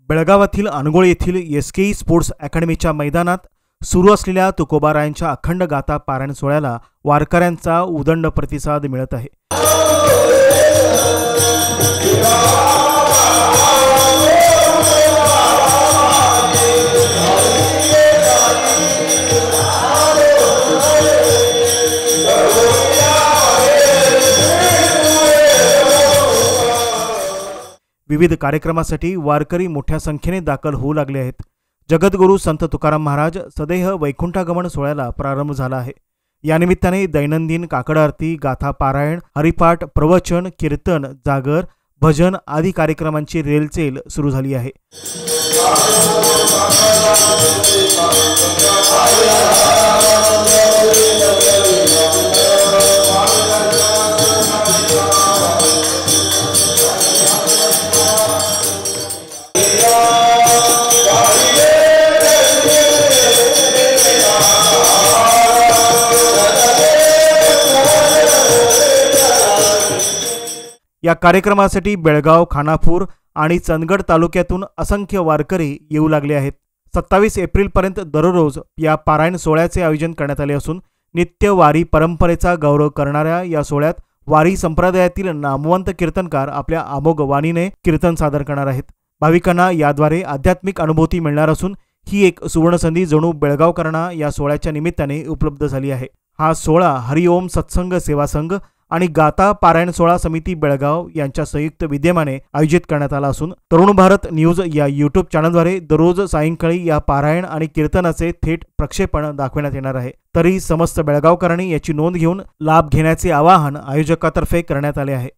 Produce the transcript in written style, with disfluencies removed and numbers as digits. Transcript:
बेळगावातील अनगोळ येथील एसकेई स्पोर्ट्स अकॅडमीच्या मैदानात सुरू असलेल्या तुकोबारायांच्या अखंड गाथा पारायण सोहळ्याला वारकऱ्यांचा उदंड प्रतिसाद मिळत आहे। विविध कार्यक्रमासाठी वारकरी मोठ्या संख्येने दाखल होऊ लागले आहेत। जगद्गुरू संत तुकाराम महाराज सदेह वैकुंठागमन सोहळ्याला प्रारंभ झाला आहे। या निमित्ताने दैनंदिन काकड आरती, गाथा पारायण, हरिपाठ, प्रवचन, कीर्तन, जागर, भजन आदी कार्यक्रमांची रेलचेल सुरू झाली आहे। या कार्यक्रमासाठी बेळगाव, खानापूर आणि चंदगड तालुक्यातून असंख्य वारकरी येऊ लागले आहेत। 27 एप्रिलपर्यंत दररोज या पारायण सोहळ्याचे आयोजन करण्यात आले असून नित्य वारी परंपरेचा गौरव करणाऱ्या या सोहळ्यात वारी संप्रदायातील नामवंत कीर्तनकार आपल्या अमोघ वाणीने कीर्तन सादर करणार आहेत। भाविकांना याद्वारे आध्यात्मिक अनुभूती मिळणार असून ही एक सुवर्णसंधी जणू बेळगावकरांना या सोहळ्याच्या निमित्ताने उपलब्ध झाली आहे। हा सोहळा हरिओम सत्संग सेवा संघ आणि गाथा पारायण सोहळा समिती बेळगाव यांच्या संयुक्त विद्यमाने आयोजित करण्यात आला असून तरुण भारत न्यूज या यूट्यूब चॅनलद्वारे दररोज सायंकाळी या पारायण आणि कीर्तनाचे थेट प्रक्षेपण दाखवण्यात येणार आहे। तरी समस्त बेळगावकरांनी याची नोंद घेऊन लाभ घेण्याचे आवाहन आयोजकातर्फे करण्यात आले आहे।